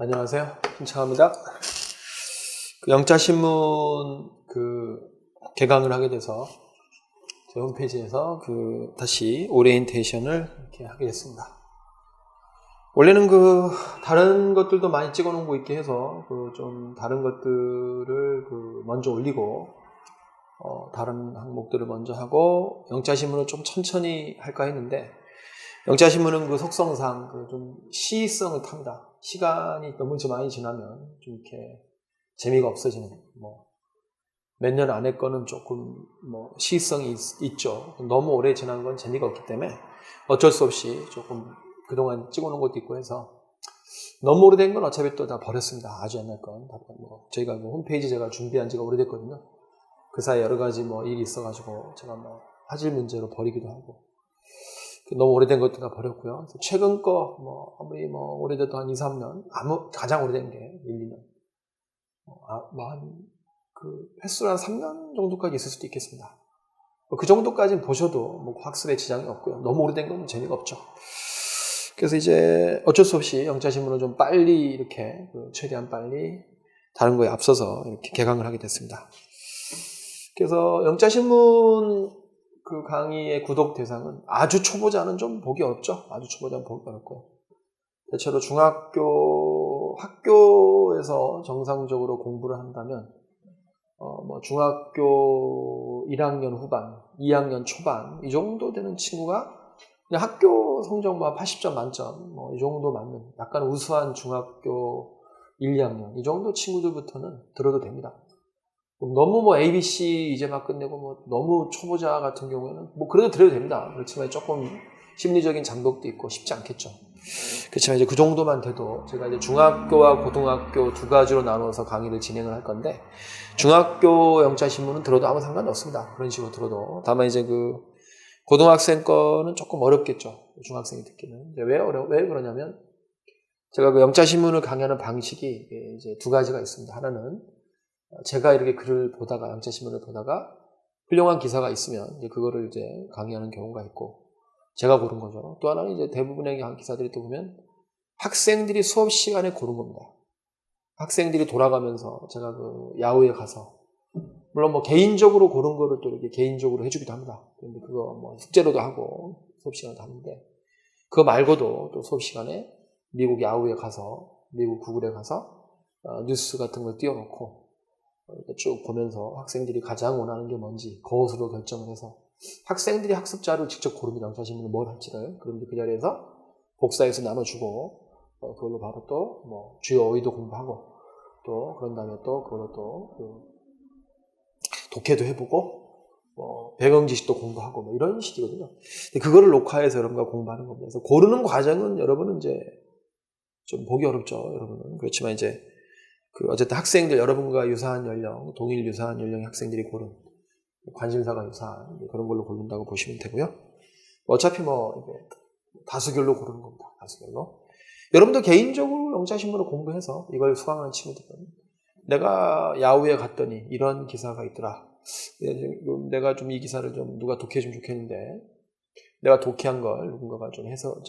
안녕하세요. 김창합니다. 영자신문 개강을 하게 돼서 제 홈페이지에서 다시 오리엔테이션을 이렇게 하게 됐습니다. 원래는 다른 것들도 많이 찍어 놓은 거 있게 해서 좀 다른 것들을 먼저 올리고 다른 항목들을 먼저 하고 영자신문을 좀 천천히 할까 했는데 영자신문은 속성상 좀 시성을 탑니다. 시간이 너무 많이 지나면 좀 이렇게 재미가 없어지는, 몇 년 안에 거는 조금 시성이 있죠. 너무 오래 지난 건 재미가 없기 때문에 어쩔 수 없이 조금 그동안 찍어 놓은 것도 있고 해서 너무 오래된 건 어차피 또 다 버렸습니다. 아주 옛날 건. 저희가 홈페이지 제가 준비한 지가 오래됐거든요. 그 사이에 여러 가지 일이 있어가지고 제가 화질 문제로 버리기도 하고. 너무 오래된 것도 다 버렸고요. 최근 거, 아무리 오래돼도 한 2, 3년, 가장 오래된 게 1, 2년. 횟수로 한 3년 정도까지 있을 수도 있겠습니다. 그 정도까지는 보셔도 학습에 지장이 없고요. 너무 오래된 건 재미가 없죠. 그래서 이제 어쩔 수 없이 영자신문을 좀 빨리 이렇게, 최대한 빨리 다른 거에 앞서서 이렇게 개강을 하게 됐습니다. 그래서 영자신문 강의의 구독 대상은 아주 초보자는 좀 보기 어렵죠. 아주 초보자는 보기 어렵고요. 대체로 학교에서 정상적으로 공부를 한다면, 중학교 1학년 후반, 2학년 초반, 이 정도 되는 친구가 그냥 학교 성적 80점 만점, 이 정도 맞는 약간 우수한 중학교 1, 2학년, 이 정도 친구들부터는 들어도 됩니다. 너무 ABC 이제 막 끝내고 너무 초보자 같은 경우에는 그래도 들어도 됩니다. 그렇지만 조금 심리적인 장벽도 있고 쉽지 않겠죠. 그렇지만 이제 그 정도만 돼도 제가 이제 중학교와 고등학교 두 가지로 나눠서 강의를 진행을 할 건데 중학교 영자신문은 들어도 아무 상관이 없습니다. 그런 식으로 들어도. 다만 이제 고등학생 거는 조금 어렵겠죠. 중학생이 듣기는. 왜 그러냐면 제가 영자신문을 강의하는 방식이 이제 두 가지가 있습니다. 하나는 제가 이렇게 글을 보다가, 영자신문을 보다가 훌륭한 기사가 있으면 이제 그거를 이제 강의하는 경우가 있고, 제가 고른 거죠. 또 하나는 이제 대부분의 기사들이 또 보면 학생들이 수업 시간에 고른 겁니다. 학생들이 돌아가면서 제가 야후에 가서, 물론 개인적으로 고른 거를 또 이렇게 개인적으로 해주기도 합니다. 그런데 그거 숙제로도 하고 수업 시간도 하는데, 그거 말고도 또 수업 시간에 미국 야후에 가서, 미국 구글에 가서 뉴스 같은 걸 띄워놓고 쭉 보면서 학생들이 가장 원하는 게 뭔지 그것으로 결정을 해서 학생들이 학습자를 직접 고릅니다. 영자신문을 뭘 할지를. 그런데 그 자리에서 복사해서 나눠주고 그걸로 바로 또 주요 어휘도 공부하고 또 그런 다음에 또 그걸로 또 독해도 해보고 배경 지식도 공부하고 이런 식이거든요. 그거를 녹화해서 여러분과 공부하는 겁니다. 그래서 고르는 과정은 여러분은 이제 좀 보기 어렵죠. 여러분은. 그렇지만 이제 어쨌든 학생들, 여러분과 유사한 연령, 동일 유사한 연령의 학생들이 고른, 관심사가 유사한 그런 걸로 고른다고 보시면 되고요. 어차피 다수결로 고르는 겁니다. 다수결로. 여러분도 개인적으로 영자신문을 공부해서 이걸 수강하는 친구들은 내가 야후에 갔더니 이런 기사가 있더라. 내가 좀 이 기사를 좀 누가 독해주면 좋겠는데 내가 독해한 걸 누군가가 좀 해서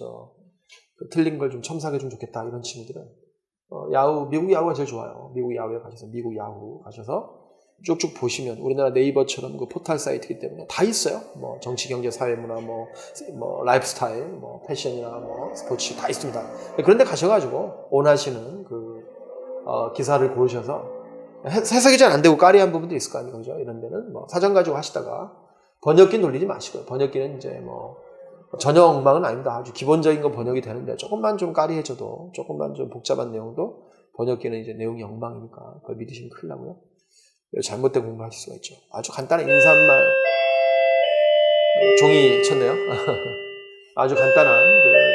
틀린 걸 좀 첨삭해주면 좋겠다. 이런 친구들은 미국 야후가 제일 좋아요. 미국 야후에 가셔서 쭉쭉 보시면 우리나라 네이버처럼 포털 사이트이기 때문에 다 있어요. 정치, 경제, 사회, 문화, 라이프 스타일, 패션이나 스포츠 다 있습니다. 그런데 가셔가지고 원하시는 기사를 고르셔서 해석이 잘 안 되고 까리한 부분도 있을 거 아니에요. 그죠? 이런 데는 사전 가지고 하시다가 번역기 돌리지 마시고요. 번역기는 이제 전혀 엉망은 아닙니다. 아주 기본적인 거 번역이 되는데 조금만 좀 까리해져도 조금만 좀 복잡한 내용도 번역기는 이제 내용이 엉망이니까 그걸 믿으시면 큰일 나고요. 잘못된 공부하실 수가 있죠. 아주 간단한 인사말 종이 쳤네요. 아주 간단한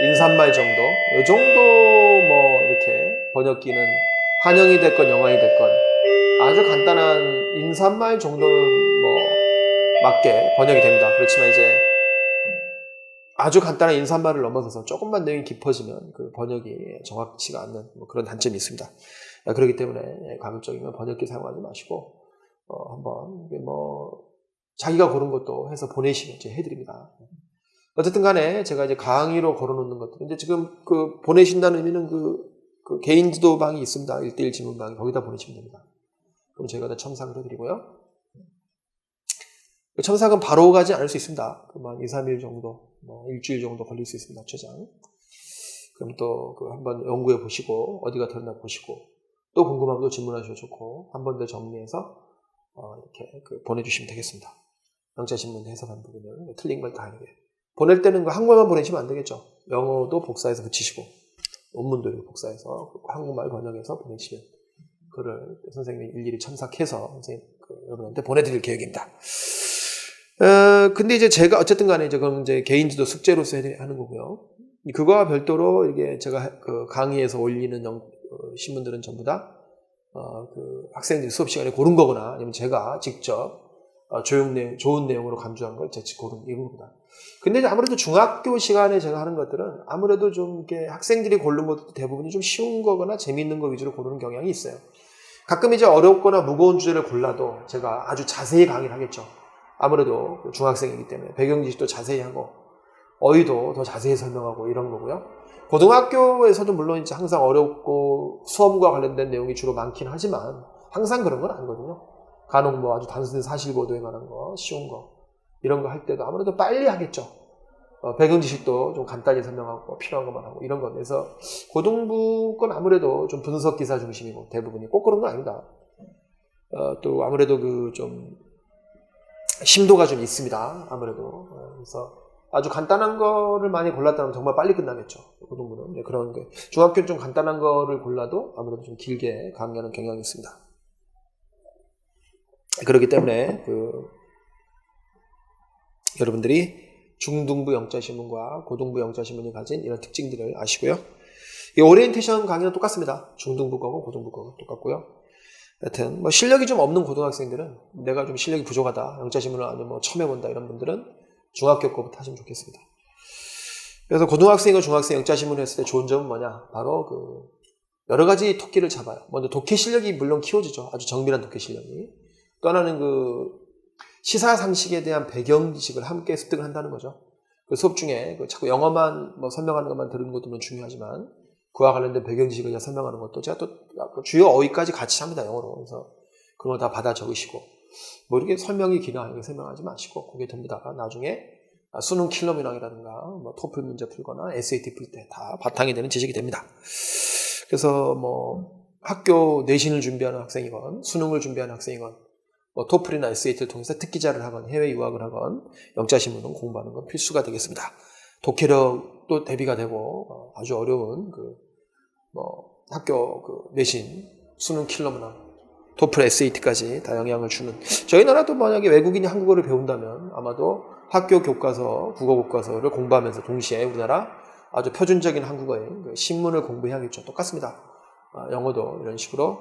인사말 정도 이 정도 이렇게 번역기는 한영이 됐건 영어이 됐건 아주 간단한 인사말 정도는 맞게 번역이 됩니다. 그렇지만 이제 아주 간단한 인사말을 넘어서서 조금만 내용이 깊어지면 번역이 정확치가 않는 그런 단점이 있습니다. 그렇기 때문에 가급적이면 번역기 사용하지 마시고 한번 자기가 고른 것도 해서 보내시면 제가 해드립니다. 어쨌든 간에 제가 이제 강의로 걸어놓는 것들. 근데 지금 보내신다는 의미는 그 개인 지도방이 있습니다. 1대1 질문방이. 거기다 보내시면 됩니다. 그럼 저희가 다 첨삭을 해드리고요. 첨삭은 바로 가지 않을 수 있습니다. 그만 2, 3일 정도, 일주일 정도 걸릴 수 있습니다. 최장. 그럼 또 한번 연구해 보시고 어디가 틀렸나 보시고 또 궁금하면 또 질문하셔도 좋고 한 번 더 정리해서 이렇게 보내주시면 되겠습니다. 영자신문 해석한 부분을 틀린 걸 다 이렇게 보낼 때는 한국말만 보내시면 안 되겠죠. 영어도 복사해서 붙이시고 원문도 복사해서 한국말 번역해서 보내시면 그를 선생님이 일일이 첨삭해서 선생님 여러분한테 보내드릴 계획입니다. 근데 이제 제가 어쨌든 간에 그럼 이제 개인지도 숙제로서 하는 거고요. 그거와 별도로 이게 제가 강의에서 올리는 신문들은 전부 다 학생들이 수업 시간에 고른 거거나 아니면 제가 직접 좋은 내용으로 간주한 걸 제가 고른 이런 겁니다. 근데 이제 아무래도 중학교 시간에 제가 하는 것들은 아무래도 좀 이렇게 학생들이 고른 것도 대부분이 좀 쉬운 거거나 재미있는 거 위주로 고르는 경향이 있어요. 가끔 이제 어렵거나 무거운 주제를 골라도 제가 아주 자세히 강의를 하겠죠. 아무래도 중학생이기 때문에 배경지식도 자세히 하고 어휘도 더 자세히 설명하고 이런 거고요. 고등학교에서도 물론 이제 항상 어렵고 수험과 관련된 내용이 주로 많긴 하지만 항상 그런 건 아니거든요. 간혹 아주 단순히 사실보도에 관한 거, 쉬운 거 이런 거 할 때도 아무래도 빨리 하겠죠. 배경지식도 좀 간단히 설명하고 필요한 것만 하고 이런 거. 그래서 고등부 건 아무래도 좀 분석 기사 중심이고 대부분이 꼭 그런 건 아닙니다. 또 아무래도 좀 심도가 좀 있습니다. 아무래도. 그래서 아주 간단한 거를 많이 골랐다면 정말 빨리 끝나겠죠. 고등부는. 네, 그런 게. 중학교는 좀 간단한 거를 골라도 아무래도 좀 길게 강의하는 경향이 있습니다. 그렇기 때문에 여러분들이 중등부 영자신문과 고등부 영자신문이 가진 이런 특징들을 아시고요. 이 오리엔테이션 강의는 똑같습니다. 중등부 거고 고등부 거고 똑같고요. 하여튼 실력이 좀 없는 고등학생들은 내가 좀 실력이 부족하다. 영자신문을 아니면 처음 해본다 이런 분들은 중학교 거부터 하시면 좋겠습니다. 그래서 고등학생과 중학생 영자신문을 했을 때 좋은 점은 뭐냐? 바로 여러 가지 토끼를 잡아요. 먼저 독해 실력이 물론 키워지죠. 아주 정밀한 독해 실력이. 또 하나는 시사 상식에 대한 배경 지식을 함께 습득을 한다는 거죠. 그 수업 중에 자꾸 영어만 설명하는 것만 들은 것도 물론 중요하지만 그와 관련된 배경 지식을 설명하는 것도 제가 또 주요 어휘까지 같이 합니다. 영어로. 그래서 그런 거 다 받아 적으시고 이렇게 설명이 기나 이렇게 설명하지 마시고 거기에 덤비다가 나중에 수능 킬러 문항이라든가 토플 문제 풀거나 SAT 풀 때 다 바탕이 되는 지식이 됩니다. 그래서 학교 내신을 준비하는 학생이건 수능을 준비하는 학생이건 토플이나 SAT를 통해서 특기자를 하건 해외 유학을 하건 영자신문은 공부하는 건 필수가 되겠습니다. 독해력도 대비가 되고 아주 어려운 학교 내신 수능 킬러 문항 토플 SAT까지 다 영향을 주는 저희 나라도 만약에 외국인이 한국어를 배운다면 아마도 학교 교과서 국어 교과서를 공부하면서 동시에 우리나라 아주 표준적인 한국어의 신문을 공부해야겠죠. 똑같습니다. 영어도 이런 식으로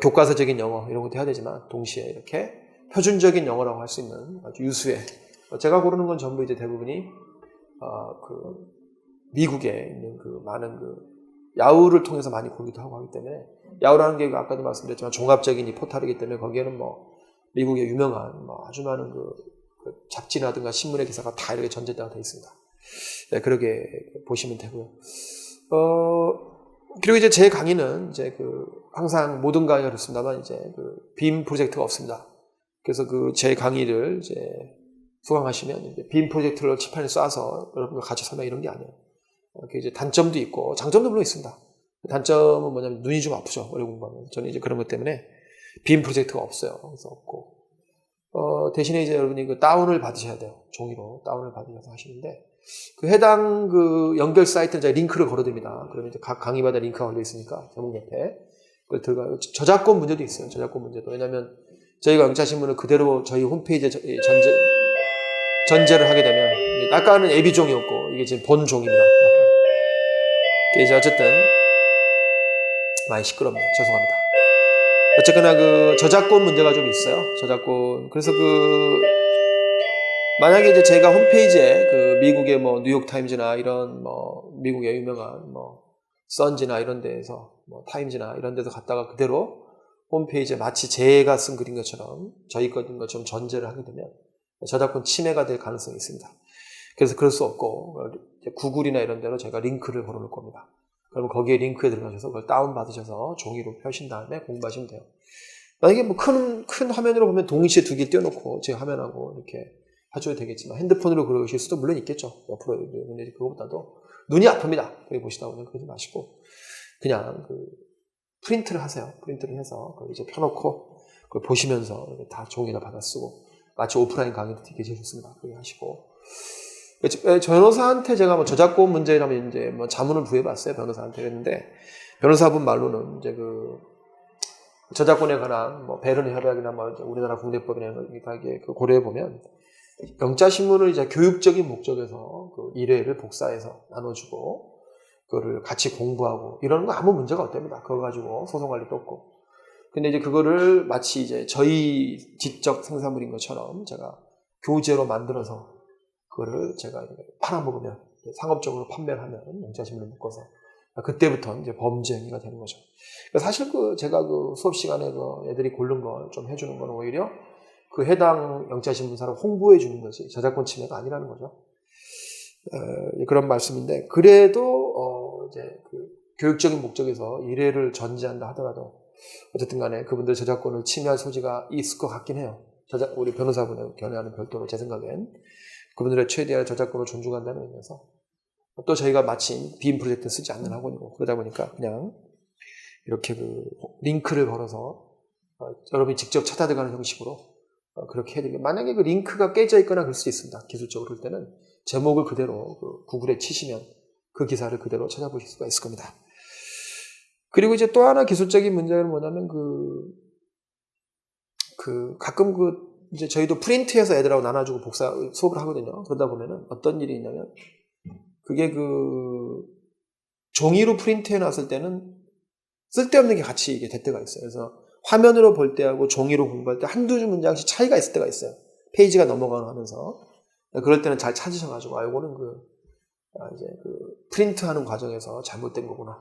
교과서적인 영어 이런 것도 해야 되지만 동시에 이렇게 표준적인 영어라고 할 수 있는 아주 유수의 제가 고르는 건 전부 이제 대부분이 미국에 있는 많은 야후를 통해서 많이 고르기도 하고 하기 때문에 야후라는 게 아까도 말씀드렸지만 종합적인 이 포털이기 때문에 거기에는 미국의 유명한 아주 많은 잡지라든가 신문의 기사가 다 이렇게 전제되어 있습니다. 네, 그렇게 보시면 되고요. 그리고 이제 제 강의는 이제 항상 모든 강의가 그렇습니다만 이제 빔 프로젝트가 없습니다. 그래서 제 강의를 이제 수강하시면 이제 빔 프로젝트를 칠판에 쏴서 여러분과 같이 설명 이런 게 아니에요. 이제 단점도 있고 장점도 물론 있습니다. 단점은 뭐냐면 눈이 좀 아프죠. 오래 공부하면. 저는 이제 그런 것 때문에 빔 프로젝트가 없어요. 그래서 없고 대신에 이제 여러분이 다운을 받으셔야 돼요. 종이로 다운을 받으셔서 하시는데 해당 연결 사이트는 제가 링크를 걸어드립니다. 그러면 이제 각 강의마다 링크가 걸려 있으니까 제목 옆에 그걸 들어가요. 저작권 문제도 있어요. 저작권 문제도. 왜냐하면 저희가 영자신문을 그대로 저희 홈페이지에 전제를 하게 되면 아까는 예비종이었고 이게 지금 본종입니다. 이제 어쨌든 많이 시끄럽네요. 죄송합니다. 어쨌거나 저작권 문제가 좀 있어요. 저작권. 그래서 만약에 이제 제가 홈페이지에 미국의 뉴욕타임즈나 이런 미국의 유명한 선지나 이런 데에서 타임즈나 이런 데서 갔다가 그대로 홈페이지에 마치 제가 쓴 글인 것처럼 저희 것인 것처럼 전제를 하게 되면 저작권 침해가 될 가능성이 있습니다. 그래서 그럴 수 없고 구글이나 이런 데로 제가 링크를 걸어놓을 겁니다. 그럼 거기에 링크에 들어가셔서 그걸 다운받으셔서 종이로 펴신 다음에 공부하시면 돼요. 만약에 뭐 큰 화면으로 보면 동시에 두 개 띄워놓고 제 화면하고 이렇게 하셔도 되겠지만 핸드폰으로 그러실 수도 물론 있겠죠. 옆으로. 근데 그거보다도 눈이 아픕니다. 거기 보시다 보면 그러지 마시고 그냥 그 프린트를 하세요. 프린트를 해서 그걸 이제 펴놓고 그걸 보시면서 다 종이에다 받아 쓰고 마치 오프라인 강의도 되게 좋습니다. 그렇게 하시고 변호사한테 제가 뭐 저작권 문제라면 이제 뭐 자문을 구해봤어요. 변호사한테 했는데 변호사분 말로는 이제 그 저작권에 관한 뭐 배런 협약이나 뭐 우리나라 국내법이나 이렇게 고려해 보면 영자 신문을 이제 교육적인 목적에서 그 일회를 복사해서 나눠주고 그거를 같이 공부하고 이러는 거 아무 문제가 없답니다. 그거 가지고 소송 관리도 없고. 근데 이제 그거를 마치 이제 저희 지적 생산물인 것처럼 제가 교재로 만들어서 그거를 제가 팔아먹으면 상업적으로 판매를 하면 영자 신문을 묶어서 그때부터 이제 범죄 행위가 되는 거죠. 사실 제가 수업 시간에 애들이 고른 걸 좀 해주는 건 오히려 그 해당 영자 신문사를 홍보해 주는 것이 저작권 침해가 아니라는 거죠. 그런 말씀인데 그래도 이제 그 교육적인 목적에서 일회를 전제한다 하더라도 어쨌든 간에 그분들 저작권을 침해할 소지가 있을 것 같긴 해요. 우리 변호사분의 견해와는 별도로 제 생각엔 그분들의 최대한 저작권을 존중한다는 의미에서 또 저희가 마침 빔 프로젝트 쓰지 않는 학원이고 그러다 보니까 그냥 이렇게 그 링크를 걸어서 여러분이 직접 찾아 들어가는 형식으로 그렇게 해드리고 만약에 그 링크가 깨져 있거나 그럴 수 있습니다. 기술적으로 그럴 때는 제목을 그대로 그 구글에 치시면 그 기사를 그대로 찾아보실 수가 있을 겁니다. 그리고 이제 또 하나 기술적인 문제는 뭐냐면 가끔 이제 저희도 프린트해서 애들하고 나눠주고 복사 수업을 하거든요. 그러다 보면은 어떤 일이 있냐면 그게 종이로 프린트해 놨을 때는 쓸데없는 게 같이 이게 될 때가 있어요. 그래서 화면으로 볼 때하고 종이로 공부할 때 한두 줄 문장씩 차이가 있을 때가 있어요. 페이지가 넘어가고 하면서. 그럴 때는 잘 찾으셔가지고, 이거는 이제 프린트하는 과정에서 잘못된 거구나.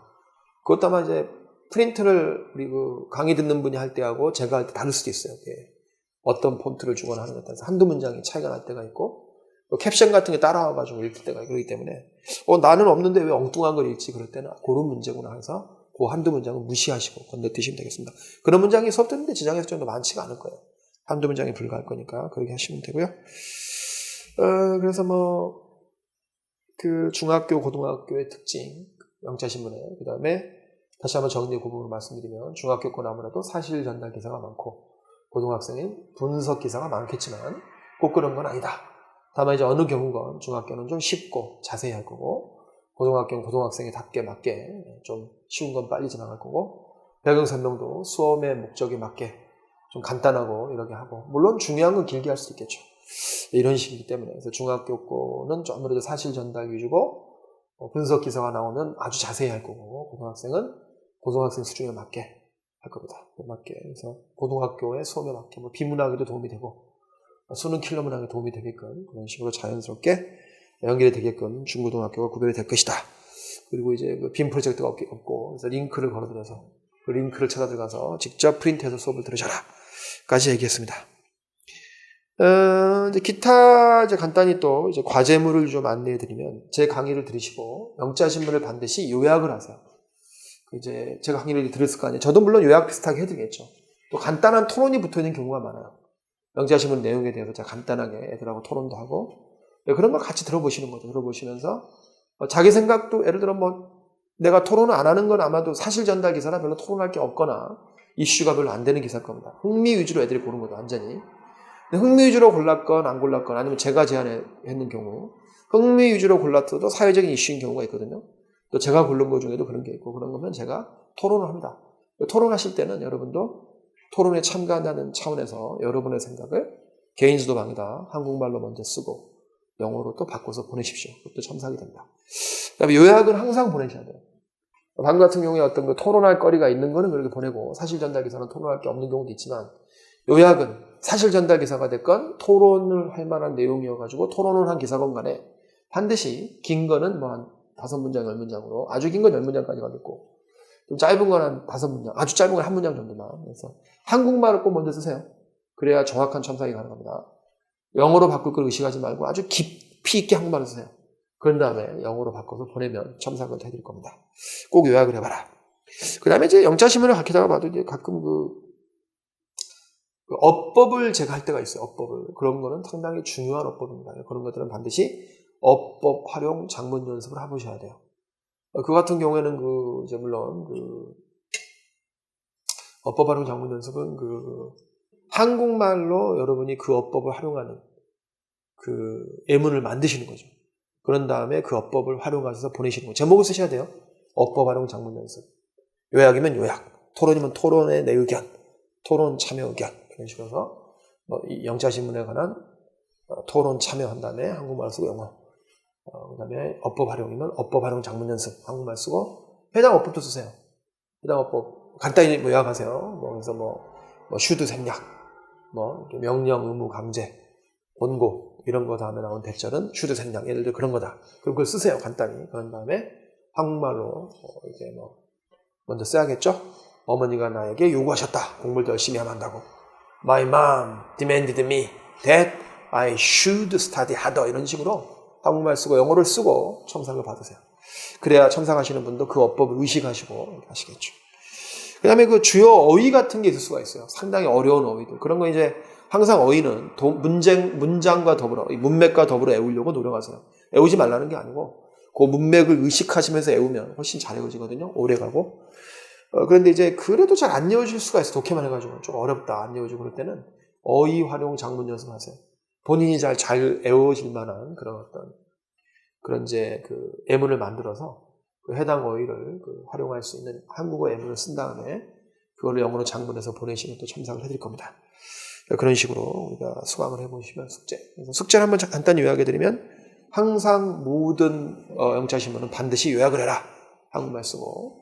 그것도 아마 이제 프린트를 우리 강의 듣는 분이 할 때하고 제가 할 때 다를 수도 있어요. 어떤 폰트를 주거나 하는 것 따라서 한두 문장이 차이가 날 때가 있고, 캡션 같은 게 따라와가지고 읽을 때가 그러기 때문에, 나는 없는데 왜 엉뚱한 걸 읽지? 그럴 때는 그런 문제구나 해서 그 한두 문장은 무시하시고 건너뛰시면 되겠습니다. 그런 문장이 수업 듣는데 지장해서 좀 더 많지가 않을 거예요. 한두 문장에 불과할 거니까 그렇게 하시면 되고요. 그래서 그 중학교, 고등학교의 특징, 영자신문에 그 다음에 다시 한번 정리해 그 부분을 말씀드리면 중학교 건 아무래도 사실 전달 기사가 많고 고등학생은 분석 기사가 많겠지만 꼭 그런 건 아니다. 다만 이제 어느 경우건 중학교는 좀 쉽고 자세히 할 거고 고등학교는 고등학생에 답게 맞게 좀 쉬운 건 빨리 지나갈 거고 배경 설명도 수업의 목적에 맞게 좀 간단하고 이렇게 하고 물론 중요한 건 길게 할 수도 있겠죠. 이런 식이기 때문에 그래서 중학교 거는 좀 아무래도 사실 전달 위주고 분석 기사가 나오면 아주 자세히 할 거고 고등학생은 고등학생 수준에 맞게 할 겁니다. 맞게 그래서 고등학교의 수업에 맞게 비문학에도 도움이 되고 수능 킬러 문항에 도움이 되게끔 그런 식으로 자연스럽게 연결이 되게끔 중고등학교가 구별이 될 것이다. 그리고 이제 빔 프로젝트가 없고 그래서 링크를 걸어드려서 그 링크를 찾아 들어가서 직접 프린트해서 수업을 들으셔라 까지 얘기했습니다. 이제 기타 이제 간단히 또 이제 과제물을 좀 안내해 드리면 제 강의를 들으시고 영자 신문을 반드시 요약을 하세요. 이제 제가 강의를 들었을 거 아니에요. 저도 물론 요약 비슷하게 해드리겠죠. 또 간단한 토론이 붙어 있는 경우가 많아요. 영자 신문 내용에 대해서 제가 간단하게 애들하고 토론도 하고 그런 걸 같이 들어보시는 거죠. 들어보시면서 자기 생각도 예를 들어 내가 토론을 안 하는 건 아마도 사실 전달 기사라 별로 토론할 게 없거나 이슈가 별로 안 되는 기사일 겁니다. 흥미 위주로 애들이 고른 거죠. 완전히. 흥미 위주로 골랐건 안 골랐건 아니면 제가 제안했는 경우 흥미 위주로 골랐어도 사회적인 이슈인 경우가 있거든요. 또 제가 고른 것 중에도 그런 게 있고 그런 거면 제가 토론을 합니다. 토론하실 때는 여러분도 토론에 참가한다는 차원에서 여러분의 생각을 개인주도 방이다. 한국말로 먼저 쓰고 영어로 또 바꿔서 보내십시오. 그것도 첨삭이 됩니다. 그다음에 요약은 항상 보내셔야 돼요. 방금 같은 경우에 어떤 그 토론할 거리가 있는 거는 그렇게 보내고 사실 전달 기사는 토론할 게 없는 경우도 있지만 요약은 사실 전달 기사가 됐건 토론을 할 만한 내용이어가지고 토론을 한 기사건 간에 반드시 긴 거는 한 5문장, 10문장으로 아주 긴 건 10문장까지 가겠고 좀 짧은 건 한 5문장, 아주 짧은 건 1문장 정도만. 그래서 한국말을 꼭 먼저 쓰세요. 그래야 정확한 첨삭이 가능합니다. 영어로 바꿀 걸 의식하지 말고 아주 깊이 있게 한국말을 쓰세요. 그런 다음에 영어로 바꿔서 보내면 첨삭을 해드릴 겁니다. 꼭 요약을 해봐라. 그 다음에 이제 영자신문을 가르치다가 봐도 이제 가끔 그 업법을 제가 할 때가 있어요. 업법을. 그런 거는 상당히 중요한 업법입니다. 그런 것들은 반드시 업법 활용 장문 연습을 해보셔야 돼요. 그 같은 경우에는 이제 물론 업법 활용 장문 연습은 한국말로 여러분이 그 업법을 활용하는 그 예문을 만드시는 거죠. 그런 다음에 그 업법을 활용하셔서 보내시는 거예요. 제목을 쓰셔야 돼요. 업법 활용 장문 연습. 요약이면 요약, 토론이면 토론의 내 의견, 토론 참여 의견. 이런 식으로 해서 이 영자신문에 관한 토론 참여한 다음에 한국말 쓰고 영어. 그 다음에 업법 활용이면 업법 활용 장문 연습. 한국말 쓰고 해당 업법도 쓰세요. 해당 업법 간단히 요약하세요. 그래서 슈드 생략, 명령, 의무, 강제, 권고 이런 거 다음에 나온 대절은 슈드 생략. 예를 들어 그런 거다. 그럼 그걸 쓰세요. 간단히. 그런 다음에 한국말로 이제 먼저 써야겠죠. 어머니가 나에게 요구하셨다. 공부를 더 열심히 하면 한다고. My mom demanded me that I should study harder. 이런 식으로 한국말 쓰고 영어를 쓰고 첨삭을 받으세요. 그래야 첨삭하시는 분도 그 업법을 의식하시고 하시겠죠. 그 다음에 그 주요 어휘 같은 게 있을 수가 있어요. 상당히 어려운 어휘들. 그런 거 이제 항상 어휘는 문장과 더불어, 문맥과 더불어 애우려고 노력하세요. 애우지 말라는 게 아니고 그 문맥을 의식하시면서 애우면 훨씬 잘 애워지거든요. 오래 가고. 그런데 이제 그래도 잘 안 외워질 수가 있어. 독해만 해가지고 좀 어렵다 안 외워지고 그럴 때는 어휘 활용 장문 연습하세요. 본인이 잘 외워질 만한 그런 이제 예문을 만들어서 그 해당 어휘를 활용할 수 있는 한국어 예문을 쓴 다음에 그거를 영어로 장문해서 보내시면 또 첨삭을 해드릴 겁니다. 그런 식으로 우리가 수강을 해보시면 그래서 숙제를 한번 간단히 요약해드리면 항상 모든 영자신문은 반드시 요약을 해라. 한국말 쓰고.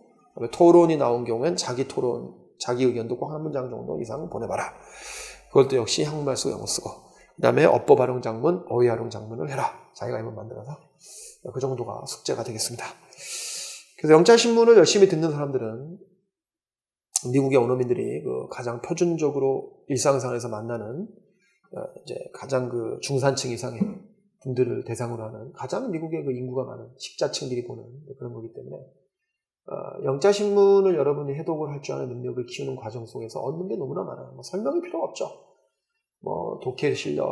토론이 나온 경우엔 자기 의견도 꼭 한 문장 정도 이상 보내봐라. 그것도 역시 한국말 쓰고 영어 쓰고. 그 다음에 업법 활용 장문, 어휘 활용 장문을 해라. 자기가 한번 만들어서. 그 정도가 숙제가 되겠습니다. 그래서 영자신문을 열심히 듣는 사람들은 미국의 원어민들이 가장 표준적으로 일상생활에서 만나는 이제 가장 중산층 이상의 분들을 대상으로 하는 가장 미국의 인구가 많은 식자층들이 보는 그런 거기 때문에 영자신문을 여러분이 해독을 할 줄 아는 능력을 키우는 과정 속에서 얻는 게 너무나 많아요. 설명이 필요가 없죠. 독해 실력,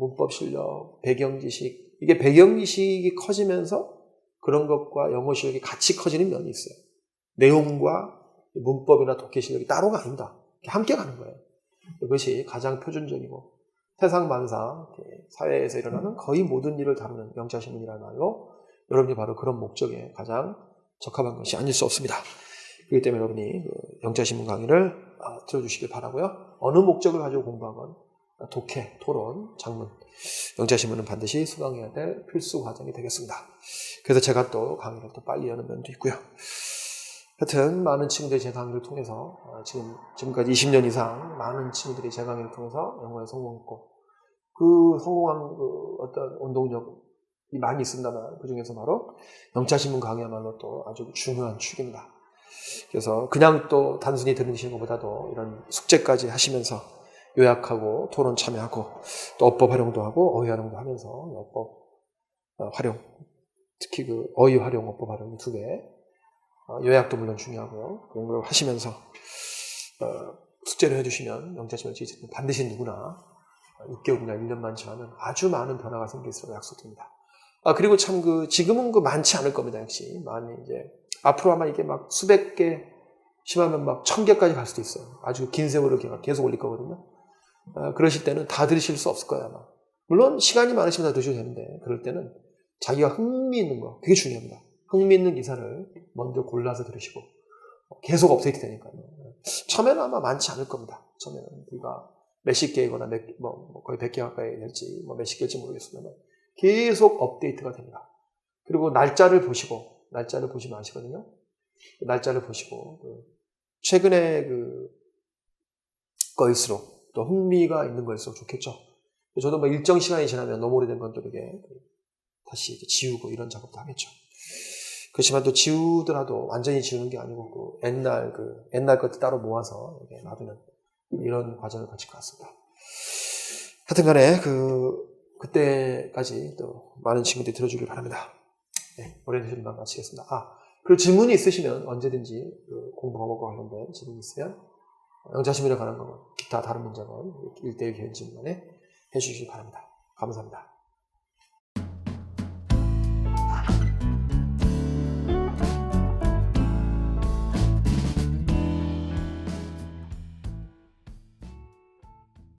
문법 실력, 배경 지식. 이게 배경 지식이 커지면서 그런 것과 영어 실력이 같이 커지는 면이 있어요. 내용과 문법이나 독해 실력이 따로가 아닙니다. 함께 가는 거예요. 이것이 가장 표준적이고 세상만사 사회에서 일어나는 거의 모든 일을 다루는 영자신문이라는 말로 여러분이 바로 그런 목적에 가장 적합한 것이 아닐 수 없습니다. 그렇기 때문에 여러분이 영자신문 강의를 들어주시길 바라고요. 어느 목적을 가지고 공부하건 독해, 토론, 장문, 영자신문은 반드시 수강해야 될 필수 과정이 되겠습니다. 그래서 제가 또 강의를 또 빨리 여는 면도 있고요. 하여튼 많은 친구들이 제 강의를 통해서 지금까지 20년 이상 많은 친구들이 제 강의를 통해서 영어에 성공했고 그 성공한 어떤 운동력이 많이 있습니다만 그 중에서 바로 영자신문 강의야말로 또 아주 중요한 축입니다. 그래서 그냥 또 단순히 들으시는 것보다도 이런 숙제까지 하시면서 요약하고 토론 참여하고 또 업법 활용도 하고 어휘 활용도 하면서 어법 활용 특히 어휘 활용, 업법 활용 두 개 요약도 물론 중요하고요. 그런 걸 하시면서 숙제를 해주시면 영자신문 지지는 반드시 누구나 6개월이나 1년만 지나면 아주 많은 변화가 생길 수록 약속됩니다. 그리고 참 지금은 많지 않을 겁니다. 역시 많이 이제 앞으로 아마 이게 막 수백 개 심하면 막 1000개까지 갈 수도 있어요. 아주 긴 세월을 계속 올릴 거거든요. 그러실 때는 다 들으실 수 없을 거예요. 아마. 물론 시간이 많으시면 다 들으셔도 되는데 그럴 때는 자기가 흥미있는 거 되게 중요합니다. 흥미있는 기사를 먼저 골라서 들으시고 계속 업데이트 되니까요. 처음에는 아마 많지 않을 겁니다. 처음에는 우리가 몇십 개이거나 거의 100개 가까이 될지 몇십 개일지 모르겠습니다만 계속 업데이트가 됩니다. 그리고 날짜를 보시면 아시거든요. 날짜를 보시고 최근에 거일수록 또 흥미가 있는 거일수록 좋겠죠. 저도 일정 시간이 지나면 너무 오래된 건 또 이게 다시 이제 지우고 이런 작업도 하겠죠. 그렇지만 또 지우더라도 완전히 지우는 게 아니고 옛날 것들 따로 모아서 이렇게 놔두는 이런 과정을 거칠 것 같습니다. 하여튼간에 그때까지 또 많은 친구들이 들어주길 바랍니다. 네, 오리엔테이션 반 마치겠습니다. 그리고 질문이 있으시면 언제든지 그 공부 과목과 관련된 질문이 있으면 영자심리에 관한 거, 기타 다른 문제건 1대1 개인 질문에 해주시기 바랍니다. 감사합니다.